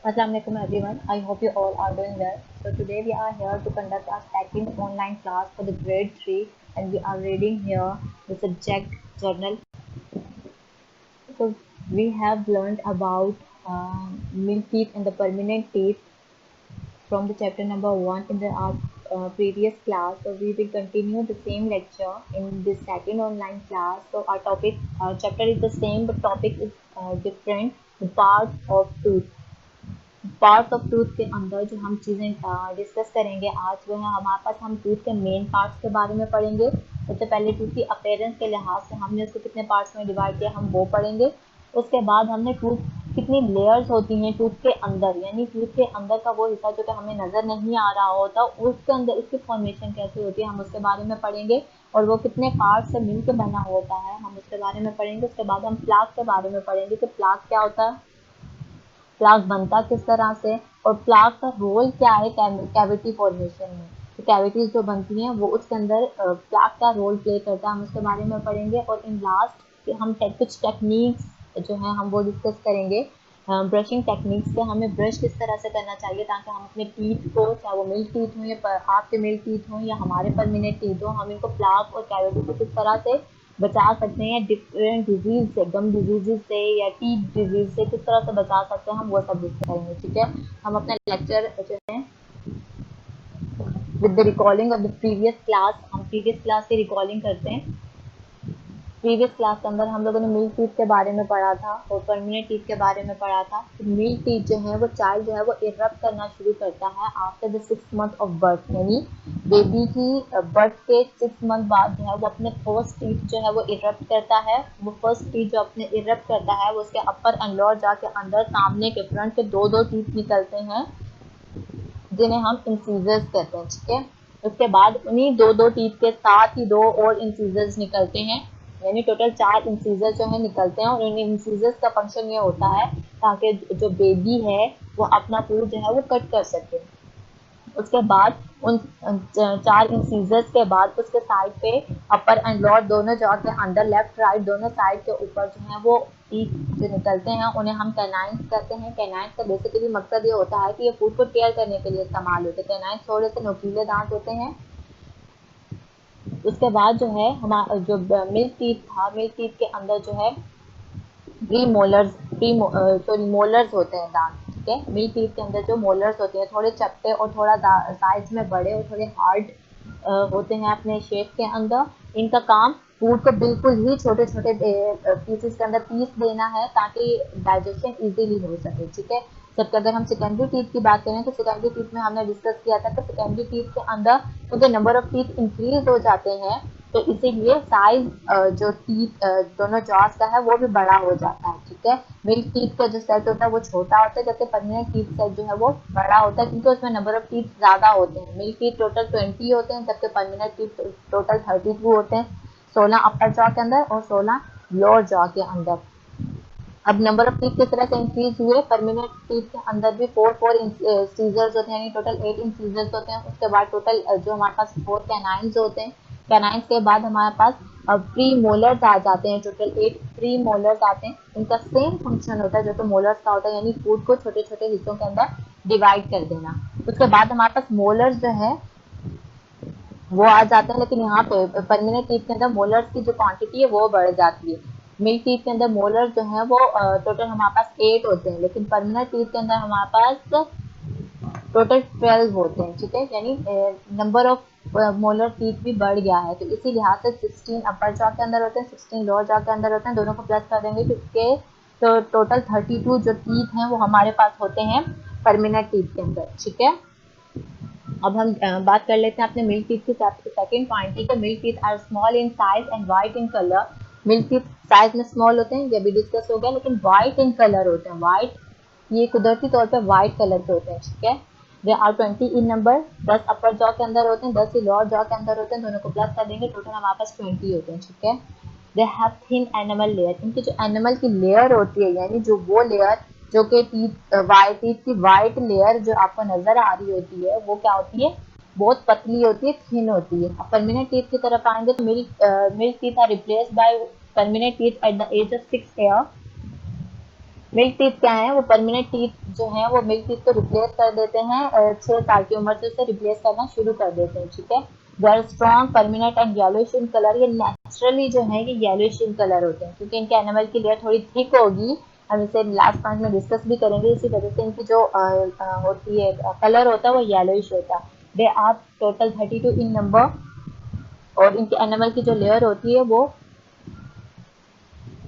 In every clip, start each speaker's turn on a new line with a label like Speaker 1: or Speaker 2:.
Speaker 1: Assalamualaikum everyone. I hope you all are doing well. So today we are here to conduct our second online class for the grade 3 and we are reading here the subject journal. So we have learned about milk teeth and the permanent teeth from the chapter number 1 in the our previous class. So we will continue the same lecture in this second online class. So our chapter is the same but topic is different. The part of tooth. Parts of tooth के अंदर जो हम चीज़ें discuss करेंगे आज वो है हमारे पास हम टूथ के मेन पार्ट्स के बारे में पढ़ेंगे। सबसे पहले टूथ की अपीयरेंस के लिहाज से हमने उसको कितने पार्ट्स में डिवाइड किया हम वो पढ़ेंगे। उसके बाद हमने टूथ कितनी लेयर्स होती हैं टूथ के अंदर, यानी टूथ के अंदर का वो हिस्सा जो कि हमें नज़र नहीं आ रहा होता उसके अंदर उसकी फॉर्मेशन कैसे होती है हम उसके बारे में पढ़ेंगे और वो कितने पार्ट से मिलकर बना होता है हम उसके बारे में पढ़ेंगे। उसके बाद हम प्लाक के बारे में पढ़ेंगे कि प्लाक क्या होता है, प्लाक बनता किस तरह से और प्लाक का रोल क्या है कैविटी फॉर्मेशन में। तो कैविटीज जो बनती हैं वो उसके अंदर प्लाक का रोल प्ले करता है हम उसके बारे में पढ़ेंगे। और इन लास्ट हम कुछ टेक्निक्स जो है हम वो डिस्कस करेंगे। ब्रशिंग टेक्निक्स के हमें ब्रश किस तरह से करना चाहिए ताकि हम अपने टीथ को, चाहे वो मिल्क टीथ हो या आपके मिल्क टीथ हो या हमारे परमिनेंट टीथ हो, हम इनको प्लाक और कैविटी को किस तरह से बचा सकते हैं डिफरेंट डिजीज से, गम डिजीज से या टीथ डिजीज से किस तरह से बचा सकते हैं हम वो सब डिस्कस करेंगे। ठीक है, हम अपना लेक्चर जो है with the recording of the previous class, हम प्रीवियस क्लास की रिकॉर्डिंग करते हैं। प्रीवियस क्लास के अंदर हम लोगों ने मिल्क टीथ के बारे में पढ़ा था और परमानेंट टीथ के बारे में पढ़ा था। तो मिल्क टीथ जो है वो चाइल्ड जो है वो इरप्ट करना शुरू करता है after the 6 month of birth, यानी बेबी की बर्थ के 6 मंथ बाद जो है वो अपने फर्स्ट टीथ जो है वो इरप्ट करता है। वो फर्स्ट टीथ जो अपने इरप्ट करता है वो उसके अपर एंड लोअर जॉ के अंदर सामने के फ्रंट के दो टीथ निकलते हैं जिन्हें हम इंसीजर्स कहते हैं। ठीक है, उसके बाद उन्हीं दो टीथ के साथ ही 2 और इंसीजर्स निकलते हैं, यानी टोटल 4 इंसीजर्स जो है निकलते हैं। और इन इंसीजर्स का फंक्शन ये होता है ताकि जो बेबी है वो अपना फूड जो है वो कट कर सके। उसके बाद उन 4 इंसीजर्स के बाद उसके साइड पे अपर एंड लोअर दोनों जॉ के अंदर लेफ्ट राइट दोनों साइड के ऊपर जो है वो टीथ जो निकलते हैं उन्हें हम कैनाइन्स कहते हैं। कैनाइन्स का बेसिकली मकसद ये होता है कि ये फूड को टेयर करने के लिए इस्तेमाल होते हैं। कैनाइन्स थोड़े से नुकीले दांत होते हैं। उसके बाद जो है हमारा जो मिल्क टीथ था, मिल्क टीथ के अंदर जो है मोलर्स होते हैं दांत। ठीक है, मिल्क टीथ के अंदर जो मोलर्स होते हैं थोड़े चपटे और थोड़ा साइज में बड़े और थोड़े हार्ड होते हैं अपने शेप के अंदर। इनका काम फूड को बिल्कुल ही छोटे छोटे पीसेस के अंदर पीस देना है ताकि डाइजेशन इजीली हो सके। ठीक है, जबकि अगर हम सेकेंडरी टीथ की बात करें तो सेकेंडरी टीथ में हमने डिस्कस किया था कि सेकेंडरी टीथ के अंदर क्योंकि नंबर ऑफ टीथ इंक्रीज हो जाते हैं तो इसीलिए साइज जो टीथ दोनों जॉस का है वो भी बड़ा हो जाता है। ठीक है, मिल्क टीथ का जो सेट होता है वो छोटा होता है जबकि परमानेंट टीथ सेट जो है वो बड़ा होता है क्योंकि उसमें नंबर ऑफ टीथ ज्यादा होते हैं। मिल्क टीथ टोटल 20 होते हैं जबकि परमानेंट टीथ टोटल 32 होते हैं, 16 अपर जॉ के अंदर और 16 लोअर जॉ के अंदर। अब नंबर ऑफ टीथ किस तरह से इंक्रीज हुए, परमानेंट टीथ के अंदर भी 4 इंसीजर्स होते हैं, यानी टोटल 8 इंसीजर्स होते हैं। उसके बाद टोटल जो हमारे पास 4 कैनाइन्स होते हैं। कैनाइन्स के बाद हमारे पास प्री मोलर्स आ जाते हैं, टोटल 8 प्री मोलर्स आते हैं। इनका सेम फंक्शन होता है जो कि मोलर्स का होता है, यानी फूड को छोटे छोटे हिस्सों के अंदर डिवाइड कर देना। उसके बाद हमारे पास मोलर्स जो है वो आ जाते हैं, लेकिन यहाँ पे परमानेंट टीथ के अंदर मोलर्स की जो क्वांटिटी है वो बढ़ जाती है। मिल्क टीथ के अंदर मोलर्स जो है वो टोटल हमारे पास 8 होते हैं, लेकिन परमानेंट टीथ के अंदर हमारे पास टोटल 12 होते हैं। ठीक है, यानी नंबर ऑफ मोलर टीथ भी बढ़ गया है। तो इसी लिहाज से 16 अपर जॉ के अंदर होते हैं, 16 लोअर जॉ के अंदर होते हैं, दोनों को प्लस कर देंगे तो इसके तो टोटल 32 जो टीथ हैं वो हमारे पास होते हैं परमानेंट टीथ के अंदर। ठीक है, अब हम बात कर लेते हैं अपने मिल्क टीथ की सेकंड पॉइंट की। Milk teeth are small in size and white in colour. Milk teeth size में स्मॉल होते हैं, ये भी डिस्कस हो गया, लेकिन वाइट इन कलर होते हैं। वाइट ये कुदरती तौर पे वाइट कलर के होते हैं। ठीक है, they are 20 in number, 10 upper jaw के अंदर होते हैं, 10 ही लोअर जॉ के अंदर होते हैं, दोनों को प्लस कर देंगे टोटल हमारे पास 20 होते हैं। ठीक है, they have thin animal layer. इनकी जो एनिमल की लेयर होती है, यानी जो वो लेयर जो कि टीथ की वाइट लेयर जो आपको नजर आ रही होती है वो क्या होती है, बहुत पतली होती है, थिन होती है। अब परमानेंट टीथ की तरफ आएंगे तो milk teeth are replaced by permanent teeth at the age of 6 year. Milk teeth क्या है, वो परमानेंट टीथ जो है वो मिल्क टीथ को रिप्लेस कर देते हैं, 6 साल की उम्र से उसे रिप्लेस करना शुरू कर देते हैं, ठीक है। They are strong permanent and yellowish in colour, ये नेचुरली जो है ये येलोइश इन कलर होते हैं, क्योंकि इनके एनिमल की लेयर थोड़ी थिक होगी, हम इसे लास्ट पॉइंट में डिस्कस भी करेंगे, इसी वजह से इनकी जो होती है कलर होता है वो येलोइश होता है। They are total 32 in number, और इनके एनिमल की जो लेयर होती है वो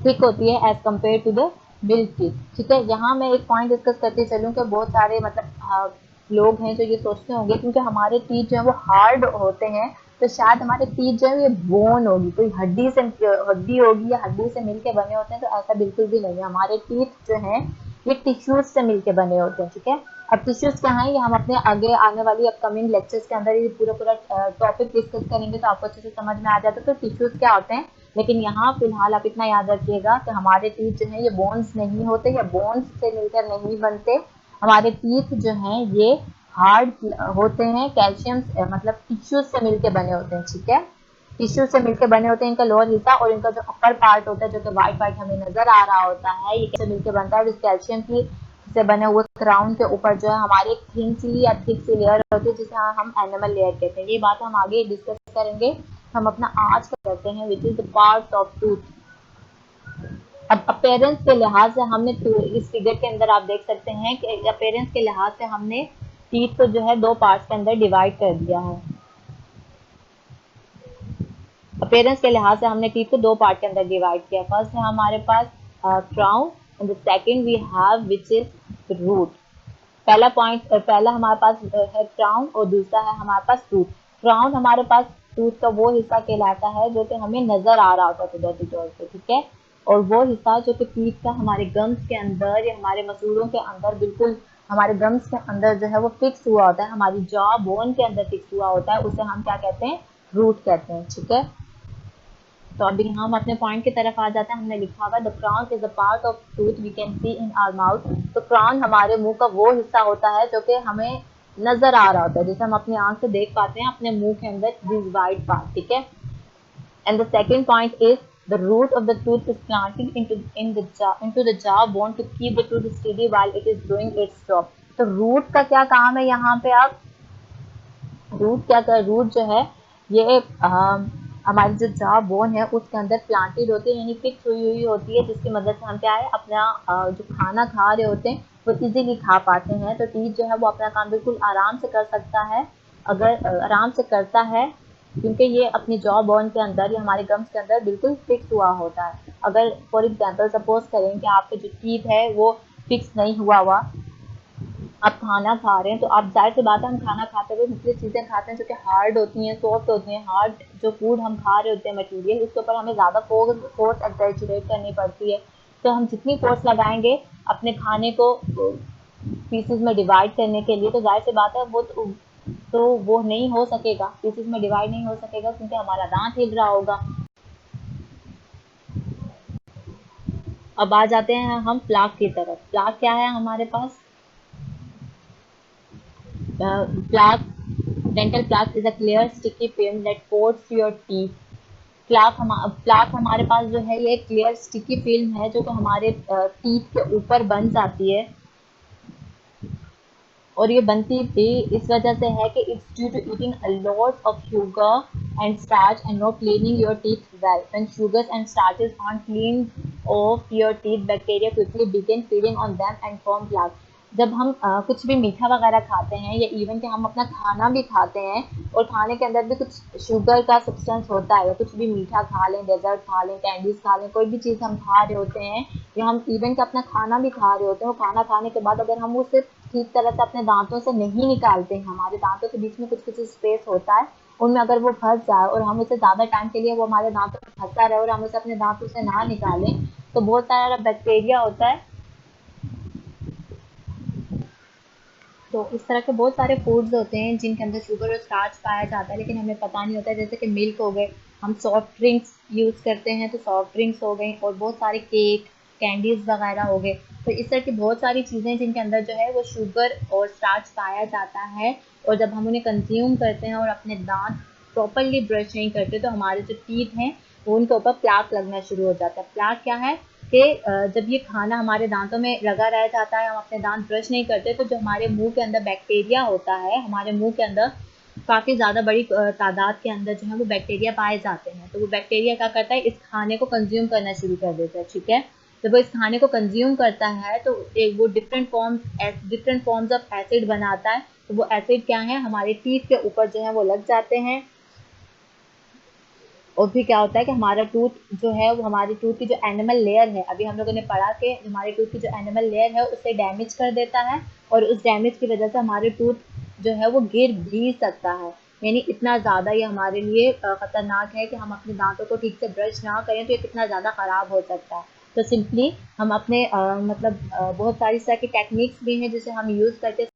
Speaker 1: थिक होती है as compare to the milk teeth, ठीक है। यहाँ मैं एक पॉइंट डिस्कस करते चलूँ कि बहुत सारे मतलब लोग हैं जो ये सोचते होंगे क्योंकि हमारे टीथ जो है वो हार्ड होते हैं, तो शायद हमारे टीथ जो है ये बोन होगी, कोई हड्डी होगी या हड्डी से मिलके बने होते हैं, तो ऐसा बिल्कुल भी नहीं है। हमारे टीथ जो हैं ये टिश्यूज से मिलके बने होते हैं, ठीक है। अब टिश्यूज क्या है, ये हम अपने आगे आने वाली अपकमिंग लेक्चर्स के अंदर ये पूरा टॉपिक डिस्कस करेंगे, तो आपको अच्छे से समझ में आ जाता है तो टिश्यूज क्या होते हैं। लेकिन यहाँ फिलहाल आप इतना याद रखिएगा कि हमारे टीथ जो है ये बोन्स नहीं होते या बोन्स से मिलकर नहीं बनते, हमारे टीथ जो हैं ये हार्ड होते हैं, कैल्शियम मतलब टिश्यूज से मिलके बने होते हैं, ठीक है। टिश्यू से मिलकर बने होते हैं इनका लोअर हिस्सा, और इनका जो अपर पार्ट होता है जो कि व्हाइट व्हाइट हमें नजर आ रहा होता है, ये कैसे मिलकर बनता है, इस कैल्शियम की से बने हुए क्राउन के ऊपर जो है हमारी एक थिन सी या थिक सी लेयर होती है जिसे हम एनिमल लेयर कहते हैं। ये बात हम आगे डिस्कस करेंगे। हम अपना आज का करते हैं which is the part of tooth. अब अपेयरेंस के लिहाज से हमने इस फिगर के अंदर आप देख सकते हैं कि अपेयरेंस के लिहाज से हमने टीथ को जो है दो पार्ट्स के अंदर डिवाइड कर दिया है। अपेयरेंस के लिहाज से हमने टीथ को दो पार्ट के अंदर डिवाइड किया। फर्स्ट है हमारे पास crown and the second we have which is root. पहला हमारे पास है क्राउन और दूसरा है हमारे पास रूट। क्राउन हमारे पास टूथ का वो हिस्सा कहलाता है जो कि हमें नजर आ रहा होता है कुदरती तौर पे, ठीक है। और वो हिस्सा जो कि टीथ का हमारे गम्स के अंदर या हमारे मसूड़ों के अंदर बिल्कुल हमारे गम्स के अंदर जो है वो फिक्स हुआ होता है, हमारी जॉ बोन के अंदर फिक्स हुआ होता है, उसे हम क्या कहते हैं, रूट कहते हैं, ठीक है। तो अभी हम अपने पॉइंट की तरफ आ जाते हैं। हमने लिखा हुआ the crown is a part of tooth we can see in our mouth. तो क्राउन हमारे मुंह का वो हिस्सा होता है जो कि हमें नजर आ रहा होता है, जैसे हम अपनी आंख से देख पाते हैं अपने मुंह के अंदर दिस वाइट पार्ट, ठीक है। And the second point is the root of the tooth is planted into the jaw bone to keep the tooth steady while it is doing its job। तो रूट का क्या काम है यहाँ पे, आप रूट क्या कर, रूट जो है ये हमारी जो जॉ बोन है उसके अंदर प्लांटेड होती है, यानी फिक्स हुई हुई होती है, जिसकी मदद से हम क्या है अपना जो खाना खा रहे होते हैं वो इजीली खा पाते हैं। तो टीथ जो है वो अपना काम बिल्कुल आराम से कर सकता है, अगर आराम से करता है, क्योंकि ये अपनी जॉ बोन के अंदर या हमारे गम्स के अंदर बिल्कुल फिक्स हुआ होता है। अगर फॉर एग्जांपल सपोज करें कि आपके जो टीथ है वो फिक्स नहीं हुआ, आप खाना खा रहे हैं, तो आप जाहिर सी बात है हम खाना खाते हुए मुख्तलिफ चीज़ें खाते हैं जो कि हार्ड होती हैं, सॉफ्ट होती हैं। हार्ड जो फूड हम खा रहे होते हैं मटेरियल, उसके ऊपर हमें ज़्यादा फोर्स एक्सर्चुरेट करनी पड़ती है। तो हम जितनी फोर्स लगाएंगे अपने खाने को पीसेस में डिवाइड करने के लिए, तो जाहिर सी बात है वो नहीं हो सकेगा, पीसेस में डिवाइड नहीं हो सकेगा, क्योंकि हमारा दांत हिल रहा होगा। अब आ जाते हैं हम प्लाक की तरफ। प्लाक क्या है हमारे पास, plaque, dental plaque is a clear sticky film that coats your teeth। Plaque हमारे पास जो है ये क्लियर स्टिकी फिल्म है जो कि हमारे टीथ के ऊपर बन जाती है, और ये बनती भी इस वजह से है कि it's due to eating a lot of sugar and starch and not cleaning your teeth well. When sugars and starches aren't cleaned off your teeth, bacteria quickly begin feeding on them and form plaque। जब हम कुछ भी मीठा वगैरह खाते हैं या even कि हम अपना खाना भी खाते हैं और खाने के अंदर भी कुछ शुगर का सब्सटेंस होता है, या कुछ भी मीठा खा लें, डेजर्ट खा लें, कैंडीज खा लें, कोई भी चीज़ हम खा रहे होते हैं या हम इवन कि अपना खाना भी खा रहे होते हैं, वो खाना खाने के बाद अगर हम उसे ठीक तरह से अपने दांतों से नहीं निकालते हैं, हमारे दांतों के बीच में कुछ कुछ स्पेस होता है, उनमें अगर वो फंस जाए और हम उसे ज़्यादा टाइम के लिए वो हमारे दांतों में फंसा रहे और हम उसे अपने दांतों से ना निकालें, तो बहुत सारा बैक्टीरिया होता है। तो इस तरह के बहुत सारे फूड्स होते हैं जिनके अंदर शुगर और स्टार्च पाया जाता है, लेकिन हमें पता नहीं होता है। जैसे कि मिल्क हो गए, हम सॉफ्ट ड्रिंक्स यूज़ करते हैं तो सॉफ्ट ड्रिंक्स हो गई, और बहुत सारे केक, कैंडीज़ वगैरह हो गए। तो इस तरह की बहुत सारी चीज़ें जिनके अंदर जो है वो शुगर और स्टार्च पाया जाता है, और जब हम उन्हें कंज्यूम करते हैं और अपने दांत प्रॉपरली ब्रश नहीं करते, तो हमारे जो टीथ हैं वो उनके ऊपर प्लाक लगना शुरू हो जाता है। प्लाक क्या है, कि जब ये खाना हमारे दांतों में लगा रह जाता है, हम अपने दांत ब्रश नहीं करते, तो जो हमारे मुंह के अंदर बैक्टीरिया होता है, हमारे मुंह के अंदर काफ़ी ज़्यादा बड़ी तादाद के अंदर जो है वो बैक्टीरिया पाए जाते हैं। तो वो बैक्टीरिया क्या करता है, इस खाने को कंज्यूम करना शुरू कर देता है, ठीक है। जब वो इस खाने को कंज्यूम करता है तो एक वो डिफरेंट फॉर्म्स ऑफ एसिड बनाता है। तो वो एसिड क्या है, हमारे टीथ के ऊपर जो है वो लग जाते हैं। और फिर क्या होता है कि हमारा टूथ जो है वो हमारी टूथ की जो एनिमल लेयर है, अभी हम लोगों ने पढ़ा कि हमारे टूथ की जो एनिमल लेयर है उसे डैमेज कर देता है, और उस डैमेज की वजह से हमारे टूथ जो है वो गिर भी सकता है। यानी इतना ज़्यादा ये हमारे लिए ख़तरनाक है कि हम अपने दांतों को ठीक से ब्रश ना करें तो ये कितना ज़्यादा ख़राब हो सकता है। तो सिंपली हम अपने बहुत सारी तरह की टेक्निक्स भी हैं जिसे हम यूज़ करके।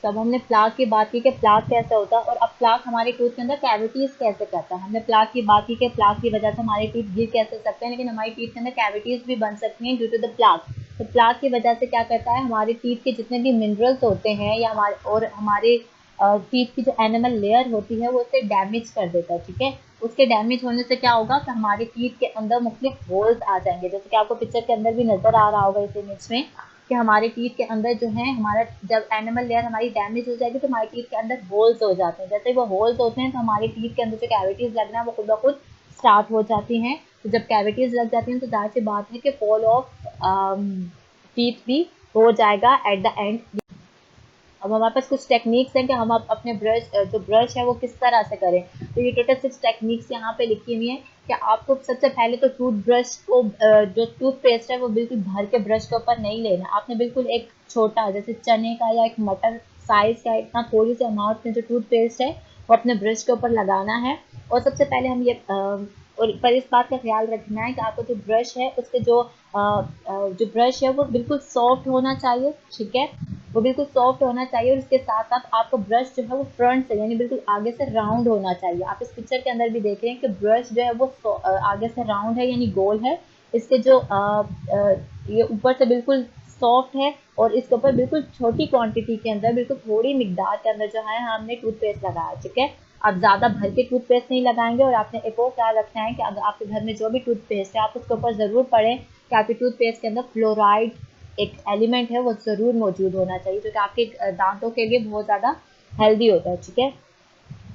Speaker 1: तब हमने प्लाक की बात की कि प्लाक कैसे होता है, और अब प्लाक हमारे टूथ के अंदर कैविटीज कैसे करता है। हमने प्लाक की बात की कि प्लाक की वजह से हमारे टीथ गिर कैसे सकते हैं, लेकिन हमारी टीथ के अंदर कैविटीज भी बन सकती हैं ड्यू टू द प्लाक। तो प्लाक की वजह से क्या करता है, हमारे टीथ के जितने भी मिनरल्स होते हैं या हमारे टीथ की जो एनिमल लेयर होती है वो उसे डैमेज कर देता है, ठीक है। उसके डैमेज होने से क्या होगा कि हमारे टीथ के अंदर मुख्तलिफ होल्स आ जाएंगे, जैसे कि आपको पिक्चर के अंदर भी नजर आ रहा होगा इस इमेज में, कि हमारे टीथ के अंदर जो है हमारा जब एनिमल लेयर हमारी डैमेज हो जाएगी तो हमारे टीथ के अंदर होल्स हो जाते हैं। जैसे वो होल्स होते हैं तो हमारे टीथ के अंदर जो कैविटीज लगना है वो खुद ब खुद स्टार्ट हो जाती हैं। तो जब कैविटीज लग जाती हैं तो जाहिर सी बात है कि फॉल ऑफ टीथ भी हो जाएगा एट द एंड। अब हमारे पास कुछ टेक्निक्स हैं कि हम अपने जो ब्रश है वो किस तरह से करें। तो ये टोटल 6 टेक्निक्स यहाँ पे लिखी हुई हैं कि आपको सबसे पहले तो टूथ ब्रश को जो टूथपेस्ट है वो बिल्कुल भर के ब्रश के ऊपर नहीं लेना। आपने बिल्कुल एक छोटा जैसे चने का या एक मटर साइज का इतना थोड़ी सी अमाउंट में जो टूथपेस्ट है वो अपने ब्रश के ऊपर लगाना है। और सबसे पहले हम ये और पर इस बात का ख्याल रखना है कि आपको जो ब्रश है उसके जो ब्रश है वो बिल्कुल सॉफ्ट होना चाहिए, ठीक है। वो बिल्कुल सॉफ्ट होना चाहिए, और इसके साथ साथ आपका ब्रश जो है वो फ्रंट से यानी बिल्कुल आगे से राउंड होना चाहिए। आप इस पिक्चर के अंदर भी देख रहे हैं कि ब्रश जो है वो आगे से राउंड है यानी गोल है। इसके जो ये ऊपर से बिल्कुल सॉफ्ट है, और इसके ऊपर बिल्कुल छोटी क्वांटिटी के अंदर बिल्कुल थोड़ी मिकदार के अंदर जो है हमने टूथपेस्ट लगाया, ठीक है। आप ज़्यादा भर के टूथपेस्ट नहीं लगाएंगे। और आपने एक और ख्याल रखना है कि अगर आपके घर में जो भी टूथपेस्ट है आप उसके ऊपर ज़रूर पढ़ें कि आपके टूथपेस्ट के अंदर फ्लोराइड एक एलिमेंट है वो ज़रूर मौजूद होना चाहिए, जो कि आपके दांतों के लिए बहुत ज़्यादा हेल्दी होता है, ठीक है।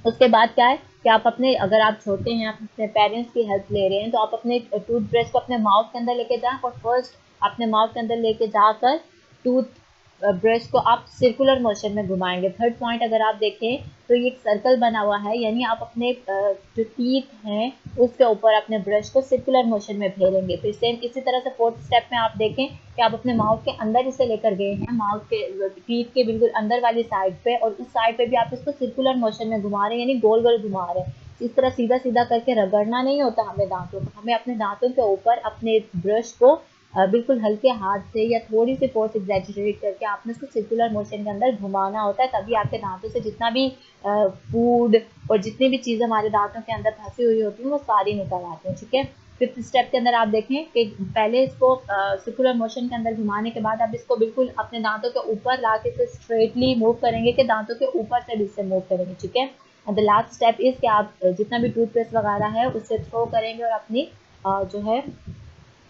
Speaker 1: उसके बाद क्या है कि आप अपने अगर आप छोटे हैं, आप अपने पेरेंट्स की हेल्प ले रहे हैं, तो आप अपने टूथब्रश को अपने माउथ के अंदर लेके जाएं, और फर्स्ट अपने माउथ के अंदर लेके जाकर टूथ ब्रश को आप सर्कुलर मोशन में घुमाएंगे। थर्ड पॉइंट अगर आप देखें तो ये एक सर्कल बना हुआ है, यानी आप अपने जो टीथ हैं उसके ऊपर अपने ब्रश को सर्कुलर मोशन में फेरेंगे। तो सेम इसी तरह से फोर्थ स्टेप में आप देखें कि आप अपने माउथ के अंदर इसे लेकर गए हैं, माउथ के टीथ के बिल्कुल अंदर वाली साइड पे, और उस साइड पे भी आप इसको सर्कुलर मोशन में घुमा रहे हैं यानी गोल गोल घुमा रहे हैं। इस तरह सीधा सीधा करके रगड़ना नहीं होता हमें दांतों को, हमें अपने दांतों के ऊपर अपने ब्रश को बिल्कुल हल्के हाथ से या थोड़ी सी फोर्स एग्जैजरेट करके आपने इसको सर्कुलर मोशन के अंदर घुमाना होता है, तभी आपके दांतों से जितना भी फूड और जितनी भी चीज़ें हमारे दांतों के अंदर फंसी हुई होती हैं वो सारी निकल आती हैं, ठीक है। फिफ्थ स्टेप के अंदर आप देखें कि पहले इसको सर्कुलर मोशन के अंदर घुमाने के बाद आप इसको बिल्कुल अपने दांतों के ऊपर ला के स्ट्रेटली मूव करेंगे कि दांतों के ऊपर से भी इससे मूव करेंगे, ठीक है। And the last step is कि आप जितना भी टूथपेस्ट वगैरह है उससे थ्रो करेंगे और अपनी जो है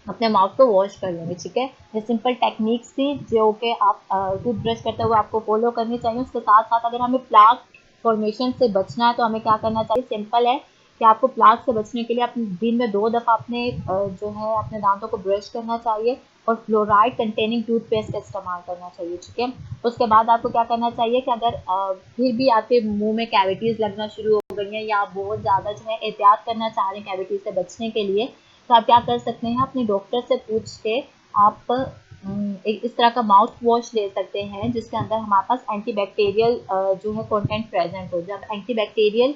Speaker 1: अपने माउथ को वॉश कर लेंगे, ठीक है। ये सिंपल टेक्निक्स थी जो कि आप टूथब्रश करते हुए आपको फॉलो करनी चाहिए। उसके साथ साथ अगर हमें प्लाक फॉर्मेशन से बचना है तो हमें क्या करना चाहिए, सिंपल है कि आपको प्लाक से बचने के लिए अपने दिन में 2 दफ़ा अपने जो है अपने दांतों को ब्रश करना चाहिए और फ्लोराइड कंटेनिंग टूथपेस्ट का इस्तेमाल करना चाहिए, ठीक है। उसके बाद आपको क्या करना चाहिए कि अगर फिर भी आपके मुंह में कैविटीज़ लगना शुरू हो गई हैं या आप बहुत ज़्यादा जो है एहतियात करना चाह रहे हैं कैविटीज़ से बचने के लिए, तो आप क्या कर सकते हैं, अपने डॉक्टर से पूछ के आप एक इस तरह का माउथ वॉश ले सकते हैं जिसके अंदर हमारे पास एंटीबैक्टीरियल जो है कंटेंट प्रेजेंट हो। जब एंटीबैक्टीरियल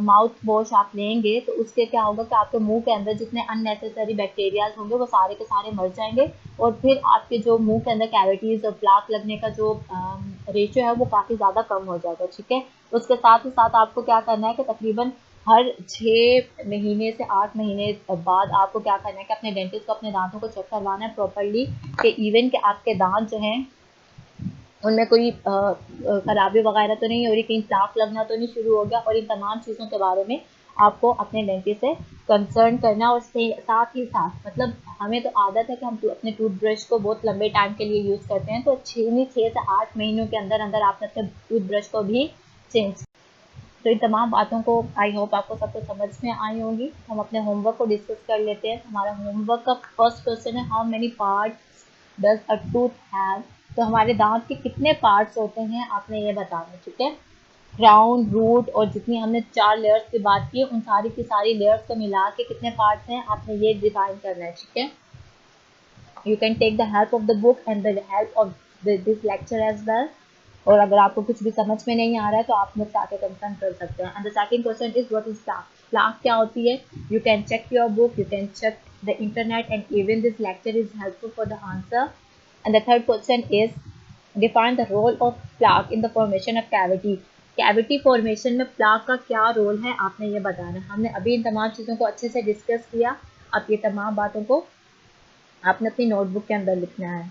Speaker 1: माउथ वॉश आप लेंगे तो उससे क्या होगा कि आपके मुंह के अंदर जितने अननेसेसरी बैक्टीरियाज होंगे वो सारे के सारे मर जाएंगे, और फिर आपके जो मुंह के अंदर कैविटीज़ और प्लाक लगने का जो रेशियो है वो काफ़ी ज़्यादा कम हो जाएगा, ठीक है। उसके साथ ही साथ आपको क्या करना है कि तकरीबन हर 6 महीने से 8 महीने बाद आपको क्या करना है कि अपने डेंटिस्ट को अपने दांतों को चेक करवाना है प्रॉपर्ली, कि इवन कि आपके दांत जो हैं उनमें कोई खराबी वगैरह तो नहीं हो रही, कहीं प्लाक लगना तो नहीं शुरू हो गया, और इन तमाम चीज़ों के बारे में आपको अपने डेंटिस्ट से कंसर्न करना, और साथ ही साथ मतलब हमें तो आदत है कि हम अपने टूथब्रश को बहुत लंबे टाइम के लिए यूज़ करते हैं, तो 6 से 8 महीनों के अंदर अंदर आपने अपने टूथब्रश को भी चेंज। तो इन तमाम बातों को आई होप आपको सबको समझ में आई होंगी। हम अपने होमवर्क को डिस्कस कर लेते हैं। हमारा होमवर्क का फर्स्ट क्वेश्चन है, how many parts does a tooth have. तो हमारे दांत के कितने पार्ट्स होते हैं आपने ये बताना, ठीक है। क्राउन, रूट और जितनी हमने 4 लेयर्स की बात की उन सारी की सारी लेयर्स को मिला के कितने पार्ट्स हैं आपने ये डिफाइन करना है, ठीक है। You can take the help of the book and the help of this lecture as well. और अगर आपको कुछ भी समझ में नहीं आ रहा है तो आप मुझसे आके कंसर्न कर सकते हैं। And the second question is what is plaque. Plaque क्या होती है? You can check your book, you can check the internet and even this lecture is helpful for the answer. And the third question is define the role of plaque in the formation of cavity. Cavity formation में plaque का क्या role है आपने ये बताना है। हमने अभी इन तमाम चीज़ों को अच्छे से डिस्कस किया। अब ये तमाम बातों को आपने अपनी नोटबुक के अंदर लिखना है।